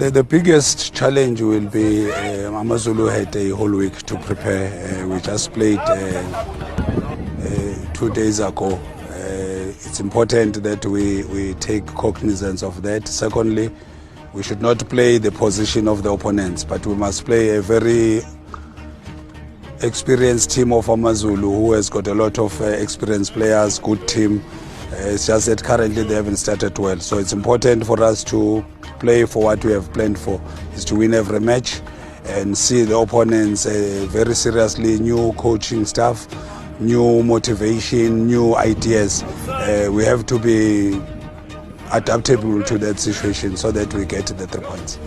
The biggest challenge will be AmaZulu had a whole week to prepare. We just played 2 days ago. It's important that we take cognizance of that. Secondly, we should not play the position of the opponents, but we must play a very experienced team of AmaZulu who has got a lot of experienced players, good team. It's just that currently they haven't started well. So it's important for us to play for what we have planned for, is to win every match and see the opponents very seriously, new coaching staff, new motivation, new ideas. We have to be adaptable to that situation so that we get the 3 points.